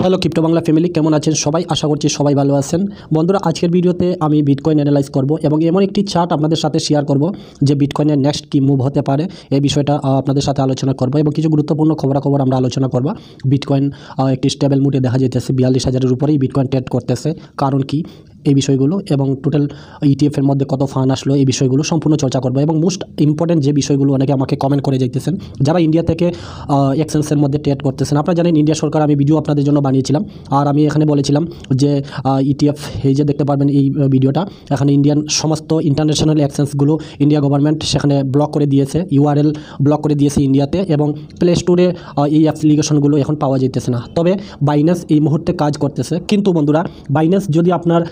Hello crypto Bangla family, কেমন আছেন সবাই? আশা করছি সবাই ভালো আছেন। বন্ধুরা, আজকের ভিডিওতে আমি বিটকয়েন অ্যানালাইজ করব এবং এমন একটি চার্ট আপনাদের সাথে শেয়ার করব যে বিটকয়েনের নেক্সট কী মুভ হতে পারে এই বিষয়টা আপনাদের সাথে আলোচনা করব এবং কিছু গুরুত্বপূর্ণ খবরাখবর আমরা আলোচনা করব। বিটকয়েন একটি স্টেবল মুডে দেখা যেতেছে, 42,000-এর উপরেই বিটকয়েন ট্রেড করতেছে। কারণ কি এই বিষয়গুলো এবং টোটাল ইটিএফের মধ্যে কত ফান্ড আসলো এই বিষয়গুলো সম্পূর্ণ চর্চা করবো। এবং মোস্ট ইম্পর্টেন্ট যে বিষয়গুলো অনেকে আমাকে কমেন্ট করে যাইতেছেন, যারা ইন্ডিয়া থেকে এক্সচেঞ্জের মধ্যে ট্রেড করতেছেন। আপনারা জানেন ইন্ডিয়া সরকার, আমি ভিডিও আপনাদের জন্য বানিয়েছিলাম আর আমি এখানে বলেছিলাম যে ইটিএফ, এই যে দেখতে পারবেন এই ভিডিওটা, এখানে ইন্ডিয়ান সমস্ত ইন্টারন্যাশনাল এক্সচেঞ্জগুলো ইন্ডিয়া গভর্নমেন্ট সেখানে ব্লক করে দিয়েছে, ইউআরএল ব্লক করে দিয়েছে ইন্ডিয়াতে, এবং প্লে স্টোরে এই অ্যাপ্লিকেশনগুলো এখন পাওয়া যেতেছে না। তবে বাইন্যান্স এই মুহূর্তে কাজ করতেছে। কিন্তু বন্ধুরা, বাইন্যান্স যদি আপনার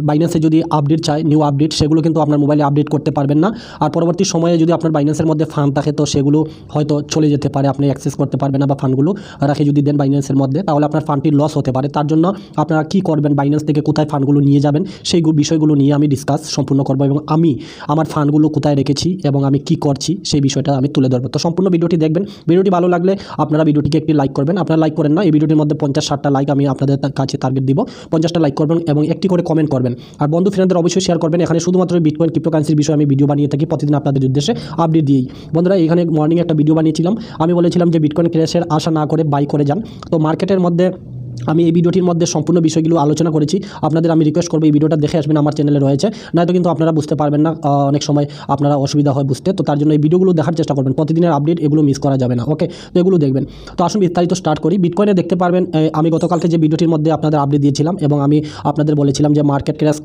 বাইন্যান্সে যদি আপডেট চায়, নিউ আপডেট, সেগুলো কিন্তু আপনার মোবাইলে আপডেট করতে পারবেন না। আর পরবর্তী সময়ে যদি আপনার বাইন্যান্সের মধ্যে ফান্ড থাকে তো সেগুলো হয়তো চলে যেতে পারে, আপনি অ্যাক্সেস করতে পারবেন না, বা ফান্ডগুলো রাখে যদি দেন বাইন্যান্সের মধ্যে, তাহলে আপনার ফান্ডটি লস হতে পারে। তার জন্য আপনারা কী করবেন, বাইন্যান্স থেকে কোথায় ফান্ডগুলো নিয়ে যাবেন সেই বিষয়গুলো নিয়ে আমি ডিসকাস সম্পূর্ণ করবো, এবং আমি আমার ফান্ডগুলো কোথায় রেখেছি এবং আমি কি করছি সেই বিষয়টা আমি তুলে ধরবো। তো সম্পূর্ণ ভিডিওটি দেখবেন। ভিডিওটি ভালো লাগলে আপনারা ভিডিওটিকে একটি লাইক করবেন। আপনারা লাইক করেন না, এই ভিডিওটির মধ্যে 50-60টা লাইক আমি আপনাদের কাছে টার্গেট দিব। 50টা লাইক করবেন এবং একটি করে কমেন্ট করবেন। আর বন্ধু ফ্রেন্ডদের অবশ্যই শেয়ার করবেন। এখানে শুধুমাত্র বিটকয়েন ক্রিপ্টোকারেন্সির বিষয়ে আমি ভিডিও বানিয়ে থাকি প্রতিদিন আপনাদের উদ্দেশ্যে আপডেট দিই। বন্ধুরা, এখানে মর্নিং একটা ভিডিও বানিয়েছিলাম, আমি বলেছিলাম যে বিটকয়েন ক্র্যাশের আশা না করে বাই করে যান। তো মার্কেটের মধ্যে আমি এই ভিডিওটির মধ্যে সম্পূর্ণ বিষয়গুলো আলোচনা করেছি। আপনাদের আমি রিকোয়েস্ট করবো এই ভিডিওটা দেখে আসবেন, আমার চ্যানেলে রয়েছে, নয়তো কিন্তু আপনারা বুঝতে পারবেন না, অনেক সময় আপনারা অসুবিধা হয় বুঝতে। তো তার জন্য এই ভিডিওগুলো দেখার চেষ্টা করবেন, প্রতিদিনের আপডেট এগুলো মিস করা যাবে না। ওকে, তো এগুলো দেখবেন। তো আসুন বিস্তারিত স্টার্ট করি। বিটকয়েনে দেখতে পারবেন আমি গতকালকে যে ভিডিওটির মধ্যে আপনাদের আপডেট দিয়েছিলাম এবং আমি আপনাদের বলেছিলাম যে মার্কেট ক্র্যাশ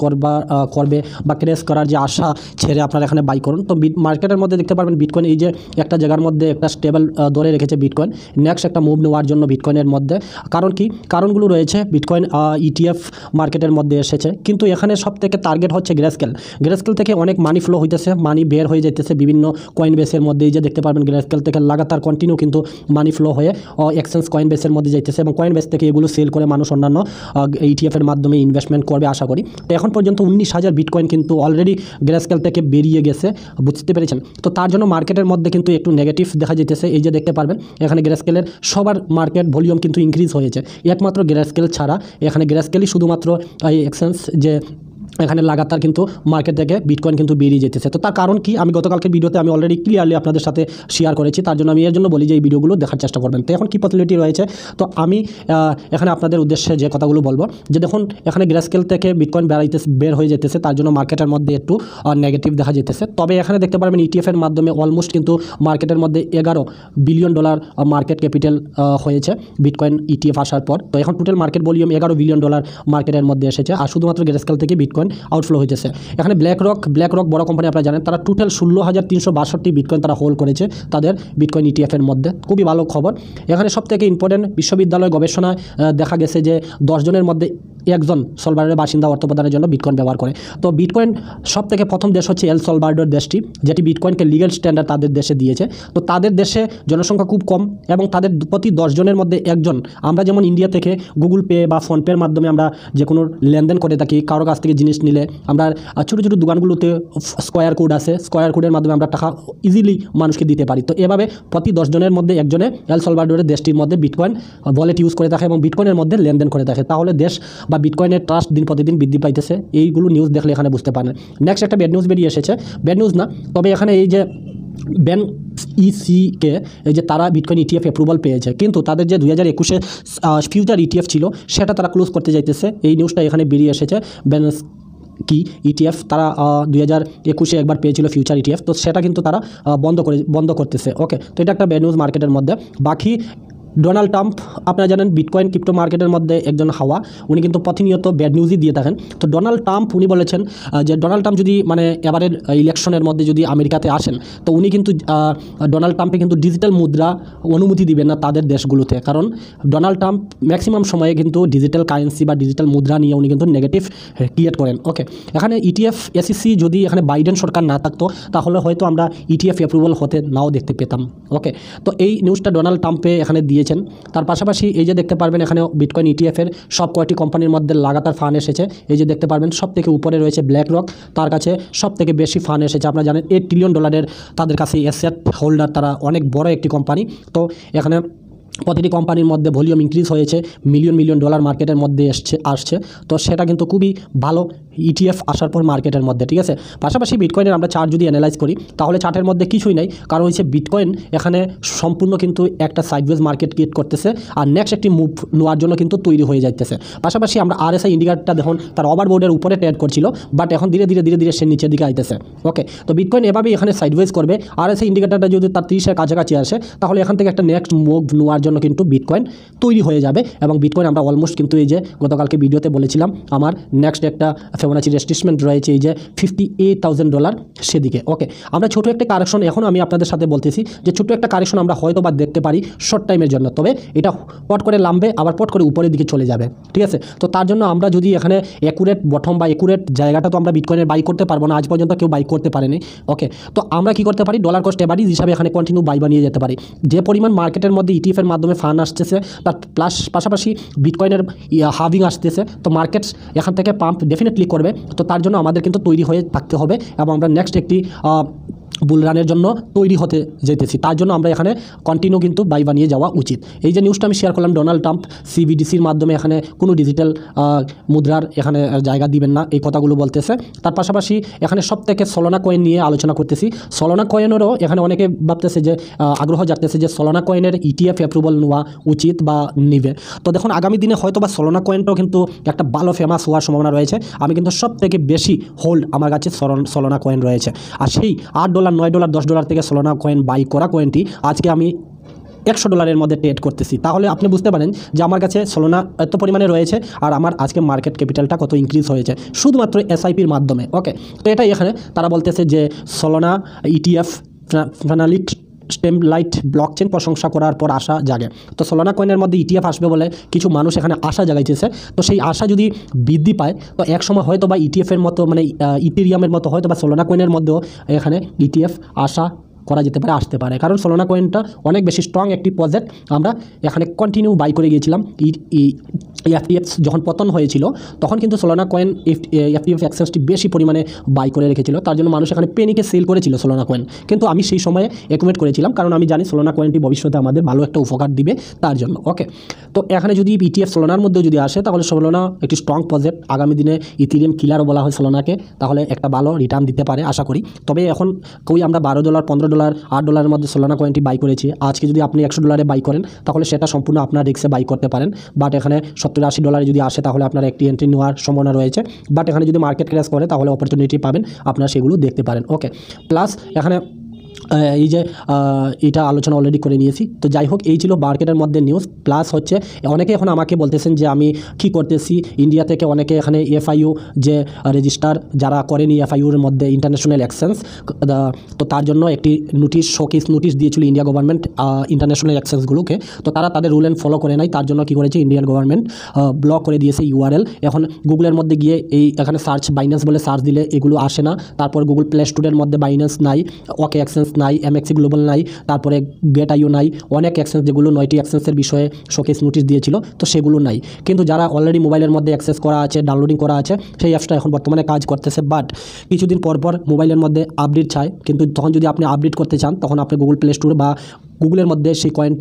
করবে বা ক্র্যাশ করার যে আশা ছেড়ে আপনারা এখানে বাই করুন। তো মার্কেটের মধ্যে দেখতে পারবেন বিটকয়েন এই যে একটা জায়গার মধ্যে একটা স্টেবল ধরে রেখেছে বিটকয়েন, নেক্সট একটা মুভ নেওয়ার জন্য বিটকয়েনের মধ্যে। কারণ কি, কারণগুলো রয়েছে। বিটকয়েন ইটিএফ মার্কেটের মধ্যে এসেছে, কিন্তু এখানে সব থেকে টার্গেট হচ্ছে গ্রেস্কেল থেকে অনেক মানি ফ্লো হইতেছে, মানি বের হয়ে যেতেছে বিভিন্ন কয়েন বেসের মধ্যে। এই যে দেখতে পারবেন গ্রেস্কেল থেকে লাগাতার কন্টিনিউ কিন্তু মানি ফ্লো হয়ে এক্সচেঞ্জ কয়েন বেসের মধ্যে যাইতেছে, এবং কয়েন বেস থেকে এগুলো সেল করে মানুষ অন্যান্য ইটিএফের মাধ্যমে ইনভেস্টমেন্ট করবে আশা করি। তো এখন পর্যন্ত 19,000 বিটকয়েন কিন্তু অলরেডি গ্রেস্কেল থেকে বেরিয়ে গেছে, বুঝতে পেরেছেন? তো তার জন্য মার্কেটের মধ্যে কিন্তু একটু নেগেটিভ দেখা যেতেছে। এই যে দেখতে পারবেন এখানে গ্রেস্কেলের সবার মার্কেট ভলিউম কিন্তু ইনক্রিজ হয়েছে, একমাত্র গ্রেস্কেল ছাড়া। এখানে গ্রেস্কেলই শুধুমাত্র এই এক্সচেঞ্জ যে এখানে লাগাতার কিন্তু মার্কেট থেকে বিটকয়েন কিন্তু বেরিয়ে যেতেছে। তো তার কারণ কি, আমি গতকালকে ভিডিওতে আমি অলরেডি ক্লিয়ারলি আপনাদের সাথে শেয়ার করেছি। তার জন্য আমি এর জন্য বলি যে এই ভিডিওগুলো দেখার চেষ্টা করবেন। তো এখন কী পসিবিলিটি রয়েছে, তো আমি এখানে আপনাদের উদ্দেশ্যে যে কথাগুলো বলবো, যে দেখুন এখানে গ্রেস্কেল থেকে বিটকয়েন বের হয়ে যেতেছে, তার জন্য মার্কেটের মধ্যে একটু নেগেটিভ দেখা যেতেছে। তবে এখানে দেখতে পারবেন ইটিএফের মাধ্যমে অলমোস্ট কিন্তু মার্কেটের মধ্যে $11 বিলিয়ন মার্কেট ক্যাপিটাল হয়েছে বিটকয়েন ইটিএফ আসার পর। তো এখন টোটাল মার্কেট ভলিউম $11 বিলিয়ন মার্কেটের মধ্যে এসেছে, আর শুধুমাত্র গ্রেস্কেল থেকে বিটকয়েন আউটফ্লো হইতেছে। এখানে ব্ল্যাক রক বড় কোম্পানি, আপনারা জানেন, তারা টোটাল 16,362 বিটকয়েন তারা হোল্ড করেছে তাদের বিটকয়েন ইটিএফের মধ্যে। খুবই ভালো খবর। এখানে সবথেকে ইম্পর্টেন্ট, বিশ্ববিদ্যালয় গবেষণায় দেখা গেছে যে 10 জনের মধ্যে একজন সলভাডোরের বাসিন্দা অর্থ প্রদানের জন্য বিটকয়েন ব্যবহার করে। তো বিটকয়েন সব থেকে প্রথম দেশ হচ্ছে এল সলভাডোর দেশটি, যেটি বিটকয়েনকে লিগ্যাল স্ট্যান্ডার্ড তাদের দেশে দিয়েছে। তো তাদের দেশে জনসংখ্যা খুব কম এবং তাদের প্রতি 10 জনের মধ্যে একজন, আমরা যেমন ইন্ডিয়া থেকে গুগল পে বা ফোনপের মাধ্যমে আমরা যে কোনো লেনদেন করে থাকি, কারো কাছ থেকে জিনিস নিলে আমরা ছোটো ছোটো দোকানগুলোতে স্কোয়ার কোড আছে, স্কোয়ার কোডের মাধ্যমে আমরা টাকা ইজিলি মানুষকে দিতে পারি। তো এভাবে প্রতি 10 জনের মধ্যে একজনে এল সলভাডোরের দেশটির মধ্যে বিটকয়েন ওয়ালেট ইউজ করে থাকে এবং বিটকয়েনের মধ্যে লেনদেন করে থাকে। তাহলে দেশ বা বিটকয়েনের ট্রাস্ট দিন প্রতিদিন বৃদ্ধি পাইতেছে। এইগুলো নিউজ দেখলে এখানে বুঝতে পারেন। নেক্সট একটা ব্যাড নিউজ বেরিয়ে এসেছে, ব্যাড নিউজ না, তবে এখানে এই যে BANC-কে, এই যে তারা বিটকয়েন ইটিএফ অ্যাপ্রুভাল পেয়েছে, কিন্তু তাদের যে 2021-এ ফিউচার ইটিএফ ছিল সেটা তারা ক্লোজ করতে যাইতেছে। এই নিউজটা এখানে বেরিয়ে এসেছে। কি ইটিএফ তারা 2021-এ একবার পেয়েছিল ফিউচার ইটিএফ, তো সেটা কিন্তু তারা বন্ধ করতেছে। ওকে, তো এটা একটা ব্যাড নিউজ মার্কেটের মধ্যে। বাকি ডোনাল্ড ট্রাম্প, আপনারা জানেন বিটকয়েন ক্রিপ্টো মার্কেটের মধ্যে একজন হাওয়া, উনি কিন্তু প্রতিনিয়ত ব্যাড নিউজই দিয়ে থাকেন। তো ডোনাল্ড ট্রাম্প উনি বলেছেন যে ডোনাল্ড ট্রাম্প যদি মানে এবারের ইলেকশনের মধ্যে যদি আমেরিকাতে আসেন, তো উনি কিন্তু ডোনাল্ড ট্রাম্পে কিন্তু ডিজিটাল মুদ্রা অনুমতি দিবেন না তাদের দেশগুলোতে। কারণ ডোনাল্ড ট্রাম্প ম্যাক্সিমাম সময়ে কিন্তু ডিজিটাল কারেন্সি বা ডিজিটাল মুদ্রা নিয়ে উনি কিন্তু নেগেটিভ ক্রিয়েট করেন। ওকে, এখানে ইটিএফ এসইসি যদি এখানে বাইডেন সরকার না থাকতো তাহলে হয়তো আমরা ইটিএফ অ্যাপ্রুভাল হতে নাও দেখতে পেতাম। ওকে, তো এই নিউজটা ডোনাল্ড ট্রাম্পে এখানে দিয়ে দিয়েছেন। তার পাশাপাশি এই যে দেখতে পারবেন এখানে বিটকয়েন ইটিএফের সব কয়টি কোম্পানির মধ্যে লাগাতার ফান্ড এসেছে। এই যে দেখতে পারবেন সব থেকে উপরে রয়েছে ব্ল্যাক রক, তার কাছে সব থেকে বেশি ফান্ড এসেছে। আপনারা জানেন $8 ট্রিলিয়ন তাদের কাছে অ্যাসেট হোল্ডার, তারা অনেক বড় একটি কোম্পানি। তো এখানে প্রতিটি কোম্পানির মধ্যে ভলিউম ইনক্রিজ হয়েছে, মিলিয়ন মিলিয়ন ডলার মার্কেটের মধ্যে আসছে। তো সেটা কিন্তু খুবই ভালো ইটিএফ আসার পর মার্কেটের মধ্যে, ঠিক আছে। পাশাপাশি বিটকয়েনের আমরা চার্ট যদি অ্যানালাইজ করি তাহলে চার্টের মধ্যে কিছুই নাই, কারণ হচ্ছে বিটকয়েন এখানে সম্পূর্ণ কিন্তু একটা সাইডওয়েজ মার্কেট ক্রিয়েট করতেছে আর নেক্সট একটি মুভ নেওয়ার জন্য কিন্তু তৈরি হয়ে যাইতেছে। পাশাপাশি আমরা আরএসআই ইন্ডিকেটরটা দেখুন তার ওভারবোর্ডের উপরে ট্রেড করছিল, বাট এখন ধীরে ধীরে ধীরে ধীরে সে নিচের দিকে আইতেছে। ওকে, তো বিটকয়েন এভাবেই এখানে সাইডওয়েজ করবে। আরএসআই ইন্ডিকেটরটা যদি তার 30-এর কাছাকাছি আসে তাহলে এখান থেকে একটা নেক্সট মুভ নেওয়ার জন্য কিন্তু বিটকয়েন তৈরি হয়ে যাবে। এবং বিটকয়েন আমরা অলমোস্ট কিন্তু এই যে গতকালকে ভিডিওতে বলেছিলাম আমার নেক্সট একটা ফিবোনাচি রেজিস্ট্রেশন রয়েছে এই যে $58,000 সেদিকে। ওকে, আমরা ছোটো একটা কারেকশন এখন আমি আপনাদের সাথে বলতেছি যে ছোট্ট একটা কারেকশন আমরা হয়তো বা দেখতে পারি শর্ট টাইমের জন্য, তবে এটা পট করে নামবে আবার পট করে উপরের দিকে চলে যাবে, ঠিক আছে। তো তার জন্য আমরা যদি এখানে একুরেট বটম বা একুরেট জায়গাটা তো আমরা বিটকয়েনের বাই করতে পারবো না, আজ পর্যন্ত কেউ বাই করতে পারেনি। ওকে, তো আমরা কি করতে পারি, ডলার কস্ট এভারেজ হিসাবে এখানে কন্টিনিউ বাই বানিয়ে যেতে পারি। যে পরিমাণ মার্কেটের মধ্যে ইটিএফের মাধ্যমে ফান্ড আসতেছে তার প্লাস পাশাপাশি বিটকয়েনের হাভিং আসতেছে, তো মার্কেটস এখান থেকে পাম্প ডেফিনেটলি করবে। তো তার জন্য আমাদের কিন্তু তৈরি হয়ে থাকতে হবে এবং আমরা নেক্সট একটি বুলরানের জন্য তৈরি হতে যেতেছি। তার জন্য আমরা এখানে কন্টিনিউ কিন্তু বাই বানিয়ে যাওয়া উচিত। এই যে নিউজটা আমি শেয়ার করলাম, ডোনাল্ড ট্রাম্প সিবিডিসির মাধ্যমে এখানে কোনো ডিজিটাল মুদ্রার এখানে জায়গা দিবেন না, এই কথাগুলো বলতেছে। তার পাশাপাশি এখানে সব থেকে সলোনা কয়েন নিয়ে আলোচনা করতেছি। সলোনা কয়েনেরও এখানে অনেকে ভাবতেছে যে আগ্রহ জাগতেছে যে সলোনা কয়েনের ইটিএফ অ্যাপ্রুভাল নেওয়া উচিত বা নিবে। তো দেখুন আগামী দিনে হয়তো বা সলোনা কয়েনটাও কিন্তু একটা ভালো ফেমাস হওয়ার সম্ভাবনা রয়েছে। আমি কিন্তু সব থেকে বেশি হোল্ড আমার কাছে সলোনা কয়েন রয়েছে। আর সেই $8, $9, $10 থেকে সলোনা কয়েন বাই করা কয়েনটি আজকে আমি $100 মধ্যে ট্রেড করতেছি। তাহলে আপনি বুঝতে পারেন যে আমার কাছে সলোনা এত পরিমাণে রয়েছে আর আমার আজকে মার্কেট ক্যাপিটালটা কত ইনক্রিজ হয়েছে শুধুমাত্র এসআইপির মাধ্যমে। ওকে, তো এটাই এখানে তারা বলতেছে যে সলোনা ইটিএফ ফাইনালিট স্টেম লাইট ব্লকচেন প্রশংসা করার পর আশা জাগে। তো সলোনা কয়েনের মধ্যে ইটিএফ আসবে বলে কিছু মানুষ এখানে আশা জাগাইতেছে। তো সেই আশা যদি বৃদ্ধি পায় তো এক সময় হয়তো বা ইটিএফের মতো মানে ইথেরিয়ামের মতো হয়তো বা সলোনা কয়েনের মধ্যেও এখানে ইটিএফ আশা করা যেতে পারে, আসতে পারে। কারণ সলোনা কয়েনটা অনেক বেশি স্ট্রং একটি প্রজেক্ট। আমরা এখানে কন্টিনিউ বাই করে গিয়েছিলাম। এফটিএফ যখন পতন হয়েছিল তখন কিন্তু সলোনা কয়েন এফটিএফ এক্সচেঞ্জটি বেশি পরিমাণে বাই করে রেখেছিল, তার জন্য মানুষ এখানে পেনিকে সেল করেছিল সলোনা কয়েন। কিন্তু আমি সেই সময়ে একুমেট করেছিলাম, কারণ আমি জানি সলোনা কয়েনটি ভবিষ্যতে আমাদের ভালো একটা উপকার দিবে তার জন্য। ওকে, তো এখানে যদি ইটিএফ সলোনার মধ্যেও যদি আসে তাহলে সলোনা একটি স্ট্রং প্রজেক্ট। আগামী দিনে ইথেরিয়াম কিলারও বলা হয় সলোনাকে, তাহলে একটা ভালো রিটার্ন দিতে পারে আশা করি। তবে এখন কই আমরা $12, $15, $8 মধ্যে সলোনা কয়েনটি বাই করেছি। আজকে যদি আপনি $100 বাই করেন তাহলে সেটা সম্পূর্ণ আপনার রিস্কে বাই করতে পারেন। বাট এখানে $70-80 যদি আসে তাহলে আপনার একটি এন্ট্রি নেওয়ার সম্ভাবনা রয়েছে। বাট এখানে যদি মার্কেট ক্র্যাশ করে তাহলে অপরচুনিটি পাবেন, আপনারা সেগুলো দেখতে পারেন। ওকে, প্লাস এখানে এই যে এটা আলোচনা অলরেডি করে নিয়েছি। তো যাই হোক, এই ছিল মার্কেটের মধ্যে নিউজ। প্লাস হচ্ছে অনেকে এখন আমাকে বলতেছেন যে আমি কি করতেছি, ইন্ডিয়া থেকে অনেকে এখানে এফআইইউ যে রেজিস্টার যারা করেনি এফআইইউর মধ্যে ইন্টারন্যাশনাল এক্সচেঞ্জ, তো তার জন্য একটি শোকেস নোটিশ দিয়েছিল ইন্ডিয়া গভর্নমেন্ট ইন্টারন্যাশনাল এক্সচেঞ্জগুলোকে। তো তারা তাদের রুল অ্যান্ড ফলো করে নাই, তার জন্য কী করেছে ইন্ডিয়ান গভর্নমেন্ট ব্লক করে দিয়েছে ইউআরএল। এখন গুগলের মধ্যে গিয়ে এখানে সার্চ বাইন্যান্স বলে সার্চ দিলে এগুলো আসে না। তারপর গুগল প্লে স্টোরের মধ্যে বাইন্যান্স নাই, ওকে এক্সচেঞ্জ নাই, এমএক্সি গ্লোবাল নাই, তারপরে গেট আইও নাই, অনেক এক্সচেঞ্জ যেগুলো 9টি এক্সচেঞ্জের বিষয়ে শোকেস নোটিশ দিয়েছিল তো সেগুলো নাই। কিন্তু যারা অলরেডি মোবাইলের মধ্যে অ্যাক্সেস করা আছে, ডাউনলোডিং করা আছে, সেই অ্যাপসটা এখন বর্তমানে কাজ করতেছে। বাট কিছুদিন পর পর মোবাইলের মধ্যে আপডেট চায়, কিন্তু তখন যদি আপনি আপডেট করতে চান তখন আপনি গুগল প্লে স্টোর বা গুগলের মধ্যে সেই কয়েন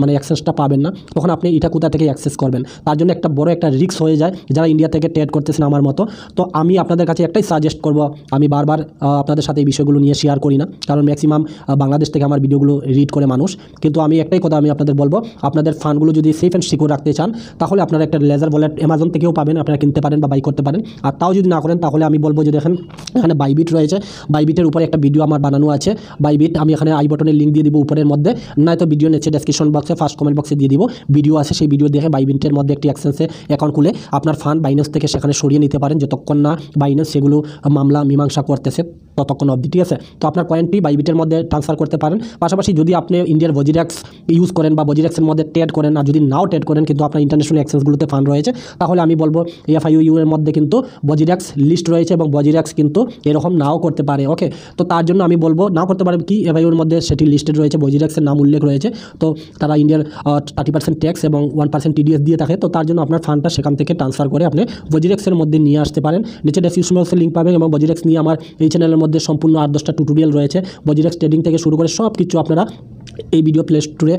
মানে অ্যাক্সেসটা পাবেন না। তখন আপনি এটা কোথা থেকে অ্যাক্সেস করবেন, তার জন্য একটা বড় একটা রিস্ক হয়ে যায় যারা ইন্ডিয়া থেকে ট্রেড করতেছেন আমার মতো। তো আমি আপনাদের কাছে একটাই সাজেস্ট করব, আমি বারবার আপনাদের সাথে এই বিষয়গুলো নিয়ে শেয়ার করি না, কারণ ম্যাক্সিমাম বাংলাদেশ থেকে আমার ভিডিওগুলো রিড করে মানুষ। কিন্তু আমি একটাই কথা আমি আপনাদের বলবো, আপনাদের ফান্ডগুলো যদি সেফ অ্যান্ড সিকিউর রাখতে চান তাহলে আপনারা একটা লেজার ওয়ালেট অ্যামাজন থেকেও পাবেন, আপনারা কিনতে পারেন বা বাই করতে পারেন। আর তাও যদি না করেন তাহলে আমি বলবো যে দেখেন এখানে বাইবিট রয়েছে, বাইবিটের উপরে একটা ভিডিও আমার বানানো আছে। বাইবিট আমি এখানে আই বটনের লিঙ্ক দিয়ে দিব উপরের মধ্যে, নয়তো ভিডিও নিচে ডেসক্রিপশন বক্সে ফার্স্ট কমেন্ট বক্সে দিয়ে দিব ভিডিও আছে। সেই ভিডিও দেখে বাইবিটের মধ্যে একটি এক্সচেঞ্জে অ্যাকাউন্ট খুলে আপনার ফান্ড বাইন্যান্স থেকে সেখানে সরিয়ে নিতে পারেন, যতক্ষণ না বাইন্যান্স সেগুলো মামলা মীমাংসা করতেছে ততক্ষণ অবধি, ঠিক আছে। তো আপনার কয়েনটি বাইবিটের মধ্যে ট্রান্সফার করতে পারেন। পাশাপাশি যদি আপনি ইন্ডিয়ার বজিরেক্স ইউজ করেন বা বজিরেক্সের মধ্যে ট্রেড করেন, আর যদি নাও ট্রেড করেন কিন্তু আপনার ইন্টারন্যাশনাল এক্সচেঞ্জগুলোতে ফান্ড রয়েছে, তাহলে আমি বলবো এফআইইউ এর মধ্যে কিন্তু বজিরেক্স লিস্ট রয়েছে এবং বজিরেক্স কিন্তু এরকম নাও করতে পারে। ওকে, তো তার জন্য আমি বলবো নাও করতে পারে কি, এফআইইউর মধ্যে সেটি লিস্টেড রয়েছে, বজিরেক্সের নাম উল্লেখ রয়েছে। তো তারা ইন্ডিয়ার 30% ট্যাক্স এবং 1% টিডিএস দিয়ে থাকে। তো তার জন্য আপনার ফান্ডটা সেখান থেকে ট্রান্সফার করে আপনি বজিরেক্সের মধ্যে নিয়ে আসতে পারেন। নিচে ডেসক্রিপশন বক্সে লিঙ্ক পাবেন এবং বজিরেক্স নিয়ে আমার এই চ্যানেলের মধ্যে সম্পূর্ণ 8-10টা টিউটোরিয়াল রয়েছে। বজিরেক্স ট্রেডিং থেকে শুরু করে সব কিছু আপনারা এই ভিডিও প্লে স্টোরে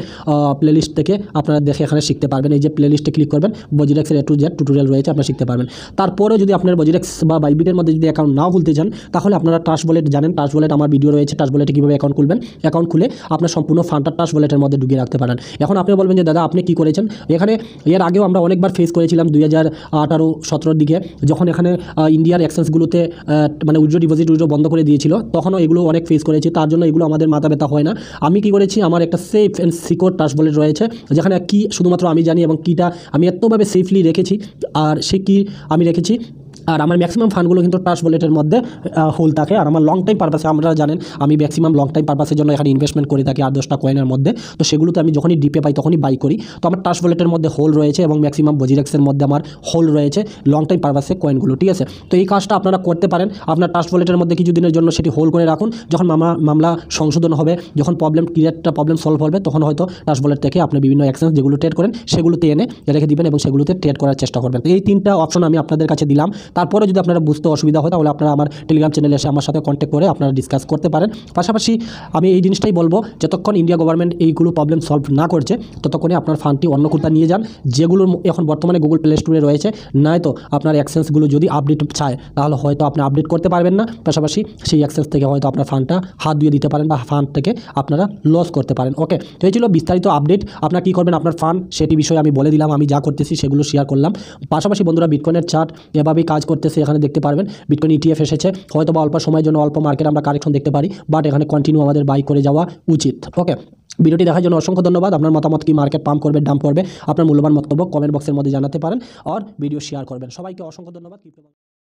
প্লেলিস্ট থেকে আপনারা দেখে এখানে শিখতে পারবেন। এই যে প্লেলিস্টে ক্লিক করবেন, বজিরেক্সের A to Z টিউটোরিয়াল রয়েছে, আপনারা শিখতে পারবেন। তারপরেও যদি আপনার বজিরেক্স বা বাইবিটের মধ্যে যদি অ্যাকাউন্ট নাও খুলতে চান, তাহলে আপনারা ট্রাস্ট ওয়ালেট জানেন, ট্রাস্ট ওয়ালেট আমার ভিডিও রয়েছে, ট্রাস্ট ওয়ালেটে কীভাবে অ্যাকাউন্ট খুলবেন। অ্যাকাউন্ট খুলে আপনার সম্পূর্ণ ফান্ডটা ট্রাস্ট ওয়ালেটের মধ্যে ঢুকিয়ে রাখতে পারেন। এখন আপনি বলবেন যে দাদা আপনি কী করেছেন, এখানে এর আগেও আমরা অনেকবার ফেস করেছিলাম 2018-17 দিকে, যখন এখানে ইন্ডিয়ার এক্সচেঞ্জগুলোতে মানে উইথড্র ডিপোজিট বন্ধ করে দিয়েছিল, তখনও এগুলো অনেক ফেস করেছি। তার জন্য এগুলো আমাদের মাথা ব্যথা হয় না। আমি কী করেছি, আমার একটা safe and secure trust wallet রয়েছে, যেখানে কি শুধুমাত্র আমি জানি এবং কিটা আমি এতভাবে সেফলি রেখেছি, আর সে কি আমি রেখেছি। আর আমার ম্যাক্সিমাম ফান্ডগুলো কিন্তু ট্রাস্ট ওয়ালেটের মধ্যে হোল থাকে। আর আমার লং টাইম পারপাসে, আপনারা জানেন আমি ম্যাক্সিমাম লং টাইম পারপাসের জন্য এখানে ইনভেস্টমেন্ট করে থাকি 8-10টা কয়েনের মধ্যে। তো সেগুলোতে আমি যখনই ডিপে পাই তখনই বাই করি। তো আমার ট্রাস্ট ওয়ালেটের মধ্যে হোল রয়েছে এবং ম্যাক্সিমাম বজিরেক্সের মধ্যে আমার হোল রয়েছে লং টাইম পারপাসে কয়েনগুলো, ঠিক আছে। তো এই কাজটা আপনারা করতে পারেন। আপনার ট্রাস্ট ওয়ালেটের মধ্যে কিছু দিনের জন্য সেটি হোল্ড করে রাখুন। যখন মামলা সংশোধন হবে, যখন প্রবলেম সলভ হবে, তখন হয়তো ট্রাস্ট ওয়ালেট থেকে আপনি বিভিন্ন এক্সচেঞ্জ যেগুলো ট্রেড করেন সেগুলোতে এনে রেখে দিবেন এবং সেগুলোতে ট্রেড করার চেষ্টা করবেন। এই 3টা অপশন আমি আপনাদের কাছে দিলাম। তারপরে যদি আপনারা বুঝতে অসুবিধা হয়, তাহলে আপনারা আমার টেলিগ্রাম চ্যানেলে এসে আমার সাথে কন্ট্যাক্ট করে আপনারা ডিসকাস করতে পারেন। পাশাপাশি আমি এই জিনিসটাই বলবো, যতক্ষণ ইন্ডিয়া গভর্নমেন্ট এইগুলো প্রবলেম সলভ না করছে, ততক্ষণে আপনার ফান্ডটি অন্য কোথাও নিয়ে যান, যেগুলো এখন বর্তমানে গুগল প্লে স্টোরে রয়েছে। নয়তো আপনার এক্সচেঞ্জগুলো যদি আপডেট চায়, তাহলে হয়তো আপনি আপডেট করতে পারবেন না। পাশাপাশি সেই এক্সচেঞ্জ থেকে হয়তো আপনার ফান্ডটা হাত দিয়ে দিতে পারেন বা ফান্ড থেকে আপনারা লস করতে পারেন। ওকে, তো এই ছিল বিস্তারিত আপডেট। আপনারা কী করবেন আপনার ফান্ড, সেটি বিষয়ে আমি বলে দিলাম, আমি যা করতেছি সেগুলো শেয়ার করলাম। পাশাপাশি বন্ধুরা, বিটকয়েনের চার্ট এভাবেই কাজ করতেছে, এখানে দেখতে পারবেন। বিটকয়েন ETF এসেছে, হয়তো বা অল্প সময়ের জন্য অল্প মার্কেট আমরা কারেকশন দেখতে পারি, বাট এখানে কন্টিনিউ আমাদের বাই করে যাওয়া উচিত। ওকে, ভিডিওটি দেখার জন্য অসংখ্য ধন্যবাদ। আপনার মতামত কি মার্কেট পাম্প করবে, ডাম্প করবে, আপনার মূল্যবান বক্তব্য কমেন্ট বক্সের মধ্যে জানাতে পারেন আর ভিডিও শেয়ার করবেন। সবাইকে অসংখ্য ধন্যবাদ।